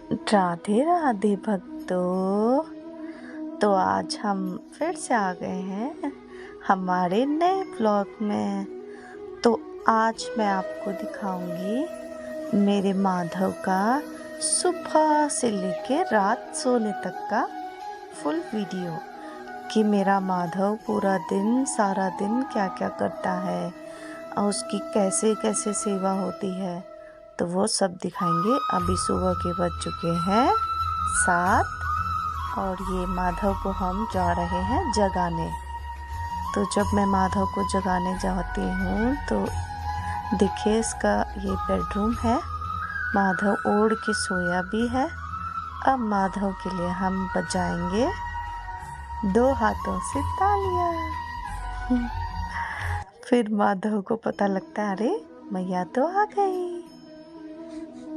राधे राधे भक्तों। तो आज हम फिर से आ गए हैं हमारे नए ब्लॉग में। तो आज मैं आपको दिखाऊंगी मेरे माधव का सुबह से लेके रात सोने तक का फुल वीडियो कि मेरा माधव पूरा दिन सारा दिन क्या क्या करता है और उसकी कैसे कैसे सेवा होती है, तो वो सब दिखाएंगे। अभी सुबह के बज चुके हैं 7 और ये माधव को हम जा रहे हैं जगाने। तो जब मैं माधव को जगाने जाती हूँ तो देखिए इसका ये बेडरूम है। माधव ओढ़ के सोया भी है। अब माधव के लिए हम बजाएंगे 2 हाथों से तालियां। फिर माधव को पता लगता है अरे मैया तो आ गई।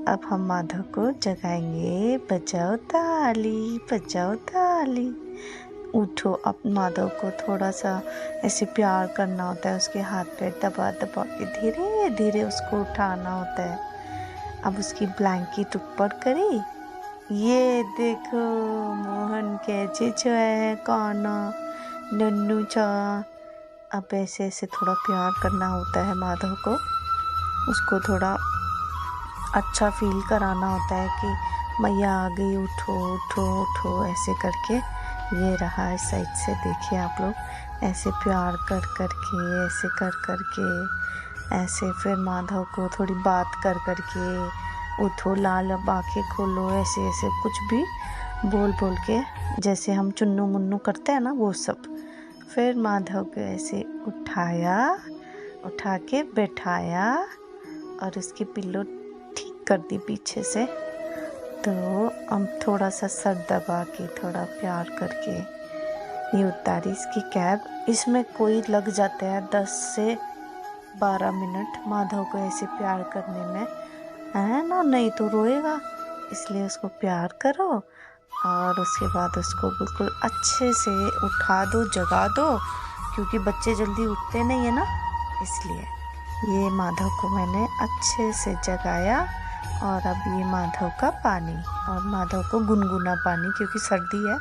अब हम माधव को जगाएंगे, बजाओ ताली बजाओ ताली। उठो। अब माधव को थोड़ा सा ऐसे प्यार करना होता है, उसके हाथ पे दबा दबा के धीरे धीरे उसको उठाना होता है। अब उसकी ब्लैंकेट ऊपर करी, ये देखो मोहन कैसे छुआ है काना नन्नू चा। अब ऐसे ऐसे थोड़ा प्यार करना होता है माधव को, उसको थोड़ा अच्छा फील कराना होता है कि मैया आ गई, उठो उठो उठो ऐसे करके। ये रहा इस साइड से, देखिए आप लोग ऐसे प्यार कर कर के ऐसे कर कर के ऐसे। फिर माधव को थोड़ी बात कर कर के उठो लाल अब आँखें खोलो, ऐसे ऐसे कुछ भी बोल बोल के, जैसे हम चुन्नू मुन्नू करते हैं ना वो सब। फिर माधव को ऐसे उठाया, उठा के बैठाया और उसकी पिल्लो ठीक कर दी पीछे से। तो हम थोड़ा सा सर दबा के थोड़ा प्यार करके ये उतारी इसकी कैब। इसमें कोई लग जाता है 10 से 12 मिनट माधव को ऐसे प्यार करने में, है ना, नहीं तो रोएगा। इसलिए उसको प्यार करो और उसके बाद उसको बिल्कुल अच्छे से उठा दो, जगा दो, क्योंकि बच्चे जल्दी उठते नहीं है ना, इसलिए। ये माधव को मैंने अच्छे से जगाया और अब ये माधव का पानी, और माधव को गुनगुना पानी, क्योंकि सर्दी है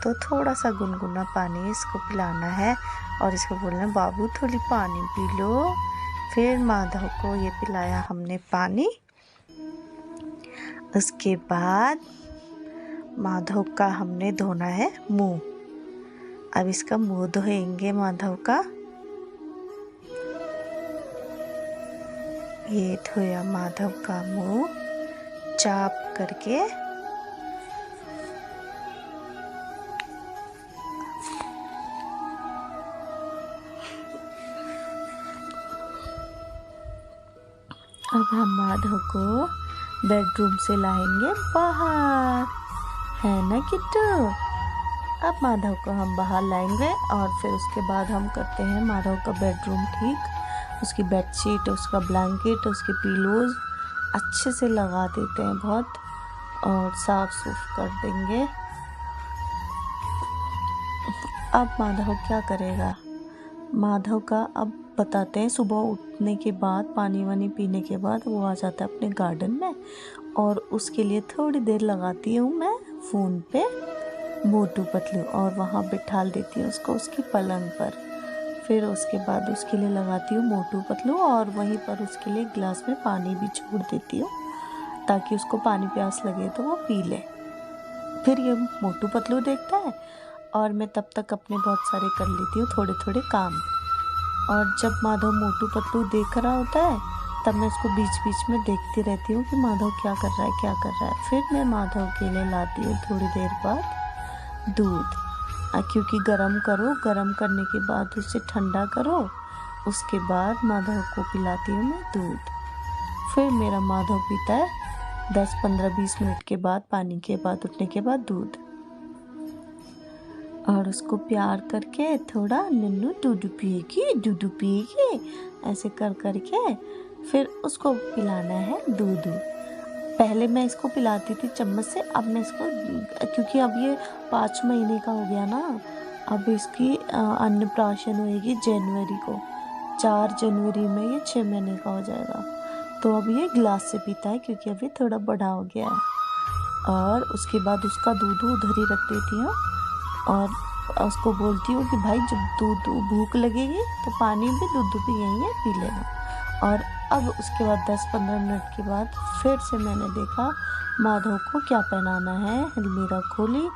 तो थोड़ा सा गुनगुना पानी इसको पिलाना है और इसको बोलना है बाबू थोड़ी पानी पी लो। फिर माधव को ये पिलाया हमने पानी। उसके बाद माधव का हमने धोना है मुंह। अब इसका मुंह धोएंगे माधव का। ये धोया माधव का मुंह चाप करके। अब हम माधव को बेडरूम से लाएंगे बाहर, है ना किट्टू। अब माधव को हम बाहर लाएंगे और फिर उसके बाद हम करते हैं माधव का बेडरूम ठीक। उसकी बेडशीट, उसका ब्लैंकेट, उसके पिलोज अच्छे से लगा देते हैं बहुत और साफ सुफ कर देंगे। अब माधव क्या करेगा, माधव का अब बताते हैं। सुबह उठने के बाद पानी वानी पीने के बाद वो आ जाता है अपने गार्डन में और उसके लिए थोड़ी देर लगाती हूँ मैं फ़ोन पे मोटू पतलू और वहाँ बिठा देती हूँ उसको उसकी पलंग पर। फिर उसके बाद उसके लिए लगाती हूँ मोटू पतलू और वहीं पर उसके लिए गिलास में पानी भी छोड़ देती हूँ ताकि उसको पानी प्यास लगे तो वो पी ले। फिर ये मोटू पतलू देखता है और मैं तब तक अपने बहुत सारे कर लेती हूँ थोड़े थोड़े काम। और जब माधव मोटू पतलू देख रहा होता है तब मैं उसको बीच बीच में देखती रहती हूँ कि माधव क्या कर रहा है क्या कर रहा है। फिर मैं माधव के लिए लाती हूँ थोड़ी देर बाद दूध, क्योंकि गरम करो, गरम करने के बाद उसे ठंडा करो, उसके बाद माधव को पिलाती हूँ मैं दूध। फिर मेरा माधव पीता है 10-15-20 मिनट के बाद, पानी के बाद उठने के बाद दूध, और उसको प्यार करके थोड़ा नन्नू दूध पिएगी ऐसे कर करके फिर उसको पिलाना है दूध। पहले मैं इसको पिलाती थी चम्मच से, अब मैं इसको, क्योंकि अब ये 5 महीने का हो गया ना, अब इसकी अन्नप्राशन होएगी जनवरी को, 4 जनवरी में ये 6 महीने का हो जाएगा। तो अब ये गिलास से पीता है क्योंकि अभी थोड़ा बड़ा हो गया है। और उसके बाद उसका दूध उधर ही रख देती हूँ और उसको बोलती हूँ कि भाई जब दूध भूख लगेगी तो पानी भी दूध भी यहीं है, पी लेना। और अब उसके बाद 10-15 मिनट के बाद फिर से मैंने देखा माधव को क्या पहनाना है। अलमीरा खोली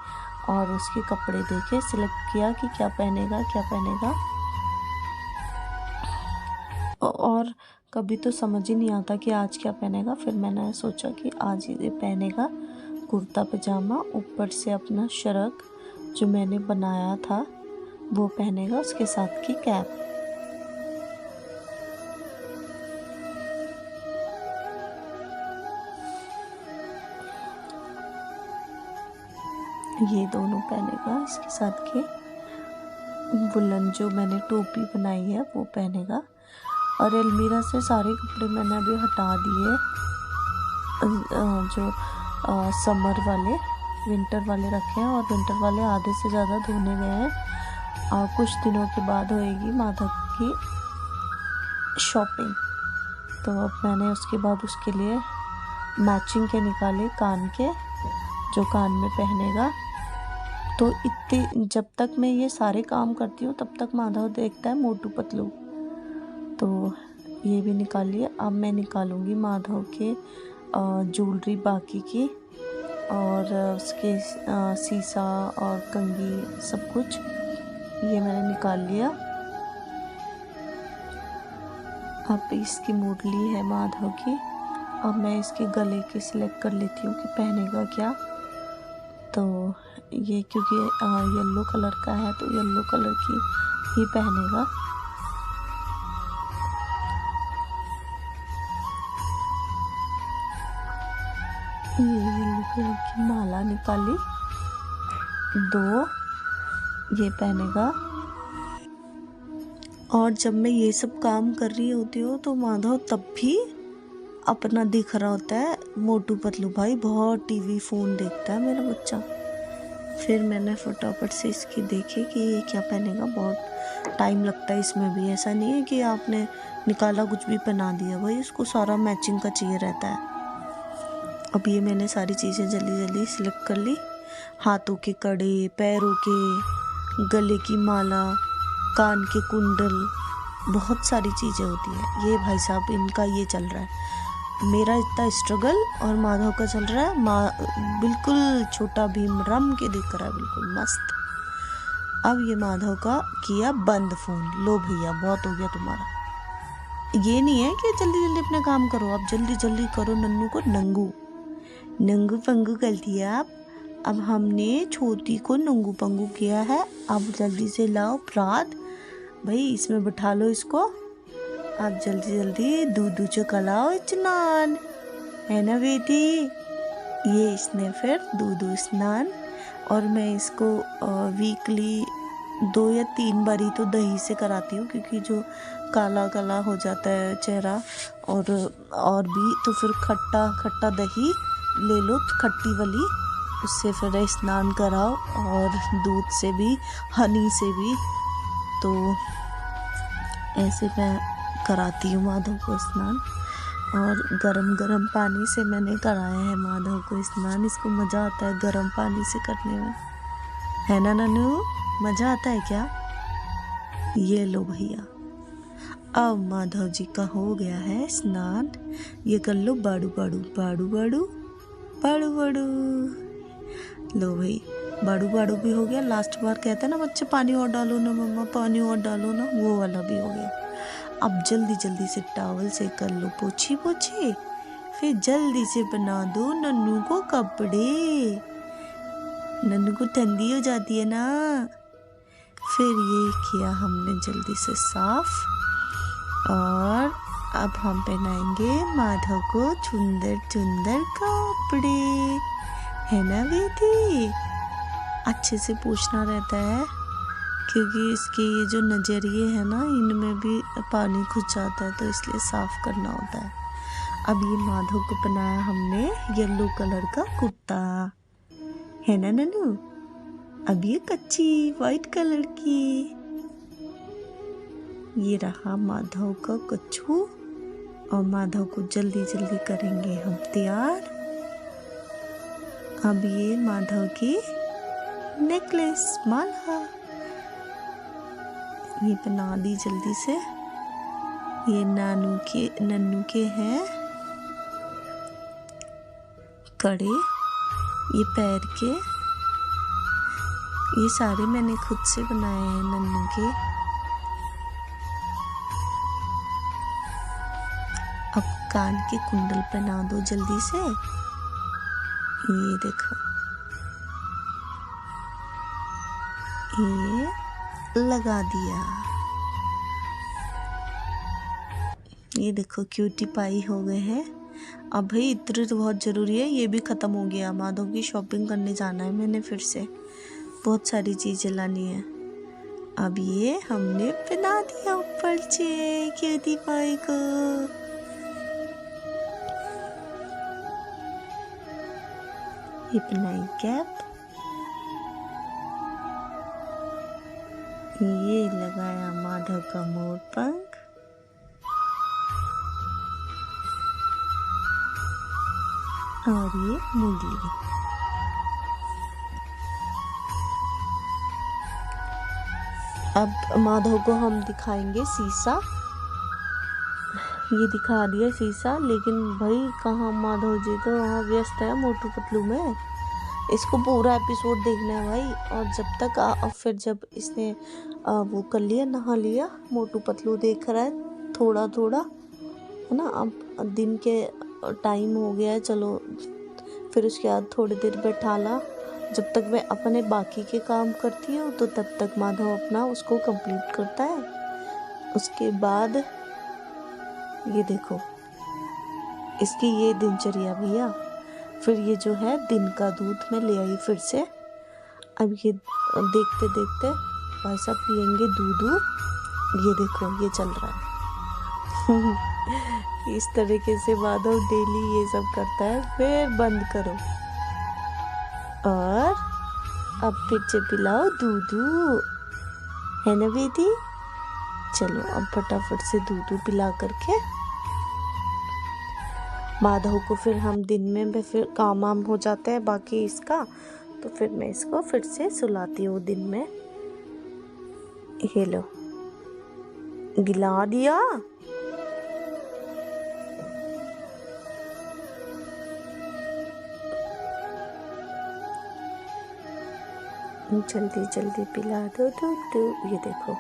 और उसके कपड़े देखे, सिलेक्ट किया कि क्या पहनेगा क्या पहनेगा। और कभी तो समझ ही नहीं आता कि आज क्या पहनेगा। फिर मैंने सोचा कि आज ये पहनेगा कुर्ता पजामा, ऊपर से अपना शर्ट जो मैंने बनाया था वो पहनेगा, उसके साथ की कैप। ये दोनों पहनेगा, इसके साथ के वुलन जो मैंने टोपी बनाई है वो पहनेगा। और अलमीरा से सारे कपड़े मैंने अभी हटा दिए, जो समर वाले विंटर वाले रखे हैं, और विंटर वाले आधे से ज़्यादा धोने गए हैं। और कुछ दिनों के बाद होएगी माधव की शॉपिंग, तो अब मैंने उसके बाद उसके लिए मैचिंग के निकाले कान के, जो कान में पहनेगा। तो इतने जब तक मैं ये सारे काम करती हूँ तब तक माधव देखता है मोटू पतलू, तो ये भी निकाल लिया। अब मैं निकालूंगी माधव के ज्वेलरी बाकी की, और उसके सीसा और कंघी सब कुछ ये मैंने निकाल लिया। अब इसकी मुरली है माधव की। अब मैं इसके गले की सिलेक्ट कर लेती हूँ कि पहनेगा क्या। तो ये क्योंकि येलो कलर का है तो येलो कलर की ही पहनेगा। ये येलो कलर की माला निकाली, 2 ये पहनेगा। और जब मैं ये सब काम कर रही होती हूँ तो माधव तब भी अपना दिख रहा होता है मोटू पतलू। भाई बहुत टीवी फ़ोन देखता है मेरा बच्चा। फिर मैंने फटाफट से इसकी देखी कि ये क्या पहनेगा। बहुत टाइम लगता है इसमें भी, ऐसा नहीं है कि आपने निकाला कुछ भी पहना दिया। भाई उसको सारा मैचिंग का चाहिए रहता है। अब ये मैंने सारी चीज़ें जल्दी जल्दी सिलेक्ट कर ली। हाथों के कड़े, पैरों के, गले की माला, कान के कुंडल, बहुत सारी चीज़ें होती है। ये भाई साहब इनका ये चल रहा है, मेरा इतना स्ट्रगल और माधव का चल रहा है। बिल्कुल छोटा भीम रम के दिख रहा है, बिल्कुल मस्त। अब ये माधव का किया बंद फ़ोन। लो भैया बहुत हो गया तुम्हारा। ये नहीं है कि जल्दी जल्दी अपना काम करो, अब जल्दी जल्दी करो नन्नू को नंगू नंगू पंगू कर दिया आप। अब हमने छोटी को नंगू पंगू किया है। अब जल्दी से लाओ प्रात, भाई इसमें बिठा लो इसको। आप जल्दी जल्दी दूध चकलाओ स्नान, है ना बेटी। ये इसने फिर दूध स्नान। और मैं इसको वीकली 2 या 3 बारी तो दही से कराती हूँ, क्योंकि जो काला काला हो जाता है चेहरा। और भी तो फिर खट्टा खट्टा दही ले लो, खट्टी वाली, उससे फिर स्नान कराओ। और दूध से भी, हनी से भी। तो ऐसे मैं कराती हूँ माधव को स्नान। और गरम गरम पानी से मैंने कराया है माधव को स्नान। इसको मज़ा आता है गरम पानी से करने में, है ना नन्नू। मज़ा आता है क्या। ये लो भैया, अब माधव जी का हो गया है स्नान। ये कर लो बाड़ू बाड़ू बाड़ू बाड़ू बाड़ू बाड़ू। लो भाई बाड़ू बाड़ू भी हो गया। लास्ट बार कहते हैं ना बच्चे पानी और डालो ना मम्मा, पानी और डालो ना, वो वाला भी हो गया। अब जल्दी जल्दी से टॉवल से कर लो पोछी पोछी, फिर जल्दी से बना दो नन्नू को कपड़े। नन्नू को ठंडी हो जाती है ना। फिर ये किया हमने जल्दी से साफ। और अब हम पहनाएंगे माधव को सुंदर सुंदर कपड़े, है ना बेटी। अच्छे से पूछना रहता है, क्योंकि इसके ये जो नज़रिए हैं ना, इनमें भी पानी घुस जाता है, तो इसलिए साफ़ करना होता है। अब ये माधव को पहनाया हमने येलो कलर का कुर्ता, है ना नन्नू। अब ये कच्ची वाइट कलर की। ये रहा माधव का कच्छू। और माधव को जल्दी जल्दी करेंगे हम तैयार। अब ये माधव की नेकलेस माला ये बना दी जल्दी से। ये नन्नू के हैं कड़े, ये पैर के, ये सारे मैंने खुद से बनाए हैं नन्नू के। अब कान के कुंडल पहना दो जल्दी से। ये देखो, ये लगा दिया। ये देखो क्यूटी पाई हो गए हैं। अब भाई इत्र तो बहुत ज़रूरी है, ये भी ख़त्म हो गया। माधव की शॉपिंग करने जाना है मैंने फिर से, बहुत सारी चीज़ें लानी है। अब ये हमने पहना दिया ऊपर से क्यूटी पाई को। ये पहनाई कैप, ये लगाया माधव का मोर पंख, और ये मुरली। अब माधव को हम दिखाएंगे शीशा। ये दिखा दिया शीशा, लेकिन भाई कहाँ माधव जी तो वहाँ व्यस्त है मोटू पतलू में। इसको पूरा एपिसोड देखना है भाई। और जब तक फिर जब इसने वो कर लिया, नहा लिया, मोटू पतलू देख रहा है थोड़ा थोड़ा, है ना। अब दिन के टाइम हो गया है, चलो फिर उसके बाद थोड़ी देर बैठा ला। जब तक मैं अपने बाकी के काम करती हूँ तो तब तक माधव अपना उसको कंप्लीट करता है। उसके बाद ये देखो इसकी ये दिनचर्या भैया। फिर ये जो है दिन का दूध मैं ले आई फिर से। अब ये देखते देखते भाई साहब पियेंगे दूध। ये देखो ये चल रहा है। इस तरीके से माधव डेली ये सब करता है। फिर बंद करो और अब फिर से पिलाओ दूधू, है ना बेटी। चलो अब फटाफट से दूधू पिला करके माधव को फिर हम दिन में फिर काम वाम हो जाता है बाकी इसका, तो फिर मैं इसको फिर से सुलाती हूँ दिन में। ये लो गिला दिया। जल्दी जल्दी पिला दो दूध। ये देखो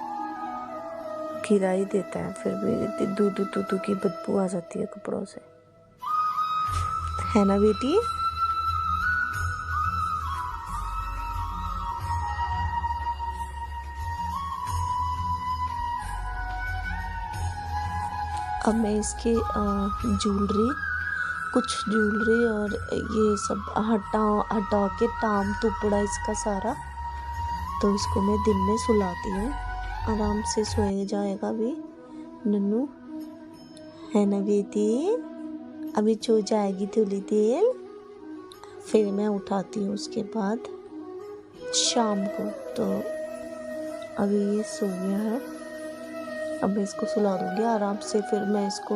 गिरा ही देता है, फिर भी दूध की बदबू आ जाती है कपड़ों से, है ना बेटी। अब मैं इसके कुछ ज्वेलरी और ये सब हटा के टाम टुकड़ा इसका सारा, तो इसको मैं दिन में सुलाती हूँ। आराम से सोए जाएगा भी नन्नू, है ना बेटी। अभी सो जाएगी थोड़ी देर, फिर मैं उठाती हूँ उसके बाद शाम को। तो अभी ये सो गया है, अब मैं इसको सुला दूँगी आराम से। फिर मैं इसको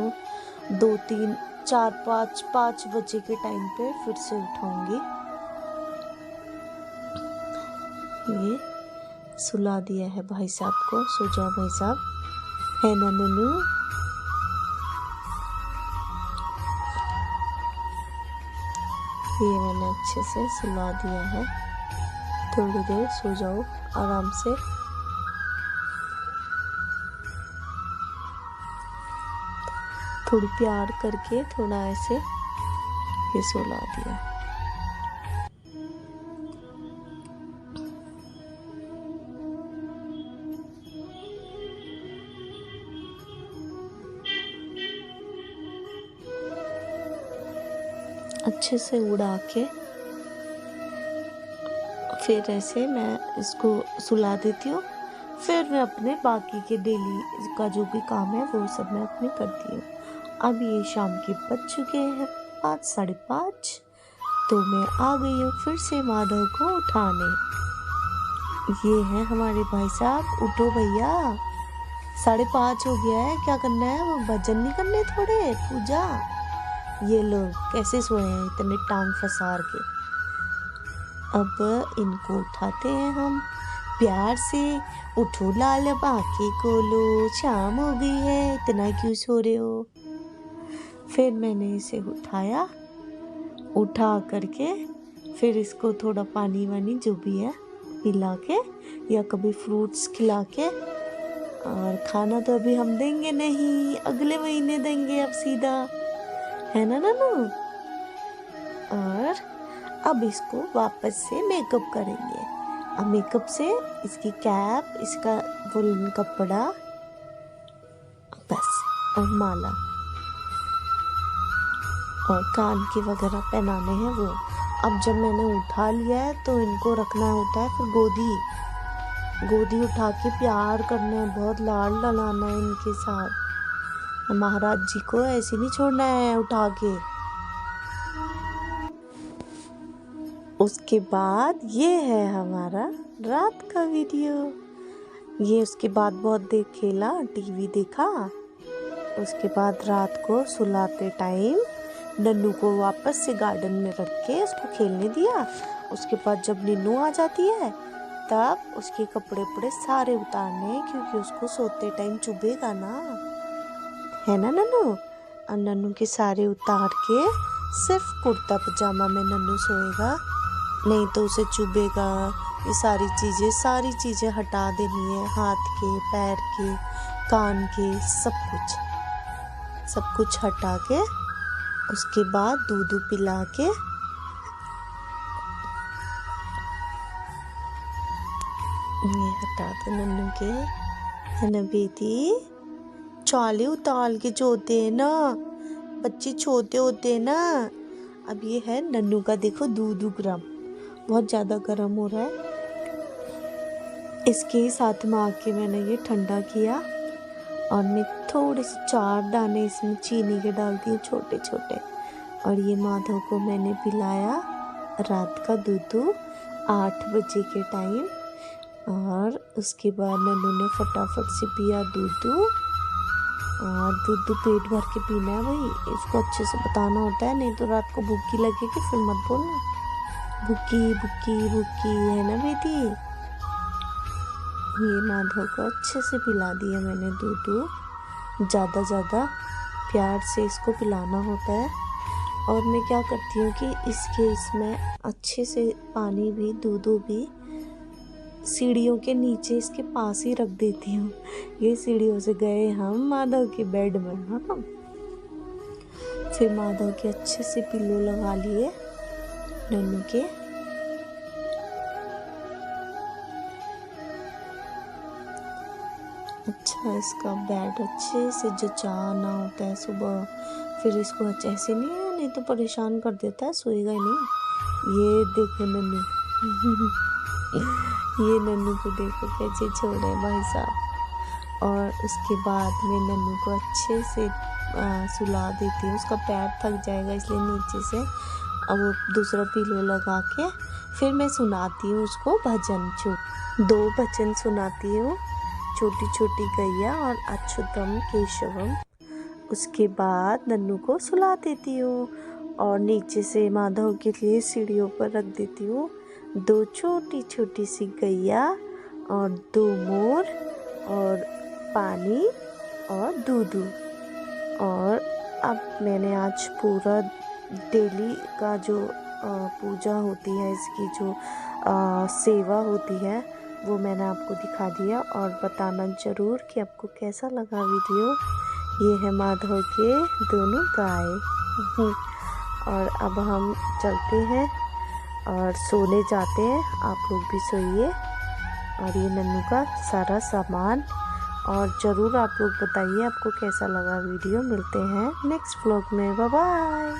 2, 3, 4, 5 बजे के टाइम पे फिर से उठाऊँगी। ये सुला दिया है भाई साहब को, सो जाओ भाई साहब, है ना नन्नू। ये मैंने अच्छे से सुला दिया है, थोड़ी देर सो जाओ आराम से। थोड़ी प्यार करके थोड़ा ऐसे ये सुला दिया। अच्छे से उड़ा के फिर ऐसे मैं इसको सुला देती हूँ। फिर मैं अपने बाकी के डेली का जो भी काम है वो सब मैं अपने करती हूँ। अब ये शाम के बज चुके हैं 5, 5:30, तो मैं आ गई हूँ फिर से माधव को उठाने। ये है हमारे भाई साहब, उठो भैया, 5:30 हो गया है, क्या करना है, वो भजन नहीं करने थोड़े, पूजा। ये लोग कैसे सोए हैं इतने टांग फसार के, अब इनको उठाते हैं हम प्यार से। उठो लाल आंखें खोलो, शाम हो गई है, इतना क्यों सो रहे हो। फिर मैंने इसे उठा करके फिर इसको थोड़ा पानी वानी जो भी है पिला के या कभी फ्रूट्स खिला के, और खाना तो अभी हम देंगे नहीं, अगले महीने देंगे अब सीधा, है ना नानू। और अब इसको वापस से मेकअप करेंगे। अब मेकअप से इसकी कैप, इसका वुलन कपड़ा, बस, और माला और कान के वगैरह पहनाने हैं वो। अब जब मैंने उठा लिया है तो इनको रखना होता है फिर गोदी उठा के प्यार करना है, बहुत लाड लड़ाना है इनके साथ। महाराज जी को ऐसे नहीं छोड़ना है उठा के। उसके बाद ये है हमारा रात का वीडियो। ये उसके बाद बहुत देर खेला, टीवी देखा। उसके बाद रात को सुलाते टाइम नन्नू को वापस से गार्डन में रख के उसको खेलने दिया। उसके बाद जब नीनू आ जाती है तब उसके कपड़े सारे उतारने, क्योंकि उसको सोते टाइम चुभेगा ना, है ना नन्नू। और नन्नू के सारे उतार के सिर्फ कुर्ता पजामा में नन्नू सोएगा, नहीं तो उसे चुभेगा। ये सारी चीज़ें हटा देनी है, हाथ के, पैर के, कान के, सब कुछ हटा के उसके बाद दूध पिला के ये हटा दो नन्नू के, है ना बेटी। चाले उतार के छोते हैं ना, बच्चे छोटे होते हैं ना। अब ये है नन्नू का, देखो दूध गर्म, बहुत ज़्यादा गर्म हो रहा है। इसके साथ में आके मैंने ये ठंडा किया और मैं थोड़े से 4 दाने इसमें चीनी के डाल दिए छोटे छोटे। और ये माधव को मैंने पिलाया रात का दूध 8 बजे के टाइम। और उसके बाद नन्नू ने फटाफट से पिया दूध। और दूध पेट भर के पीना है भाई, इसको अच्छे से बताना होता है, नहीं तो रात को भूखी लगेगी फिर मत बोलना भूखी है ना बेटी। ये माधव को अच्छे से पिला दिया मैंने दूध। ज़्यादा प्यार से इसको पिलाना होता है। और मैं क्या करती हूँ कि इसमें अच्छे से पानी भी दूध भी सीढ़ियों के नीचे इसके पास ही रख देती हूँ। ये सीढ़ियों से गए हम माधव के बेड में। हाँ, फिर माधव के अच्छे से पिल्लो लगा लिए नन्नू के। अच्छा, इसका बेड अच्छे से जचाना होता है सुबह। फिर इसको ऐसे नहीं तो परेशान कर देता है, सोएगा ही नहीं। ये देखो नन्नू ये नन्नू को देखो कैसे छोड़े भाई साहब। और उसके बाद मैं नन्नू को अच्छे से सुला देती हूँ। उसका पैर थक जाएगा इसलिए नीचे से अब वो दूसरा पिलो लगा के फिर मैं सुनाती हूँ उसको भजन। 2 भजन सुनाती हूँ, छोटी छोटी गैया और अच्युतम केशवम। उसके बाद नन्नू को सुला देती हूँ और नीचे से माधव के लिए सीढ़ियों पर रख देती हूँ 2 छोटी छोटी सी गैया और 2 मोर और पानी और दूध। और अब मैंने आज पूरा डेली का जो पूजा होती है, इसकी जो सेवा होती है वो मैंने आपको दिखा दिया। और बताना ज़रूर कि आपको कैसा लगा वीडियो। ये है माधव के दोनों गाय। और अब हम चलते हैं और सोने जाते हैं, आप लोग भी सोइए। और ये नन्नू का सारा सामान। और ज़रूर आप लोग बताइए आपको कैसा लगा वीडियो। मिलते हैं नेक्स्ट व्लॉग में, बाय बाय।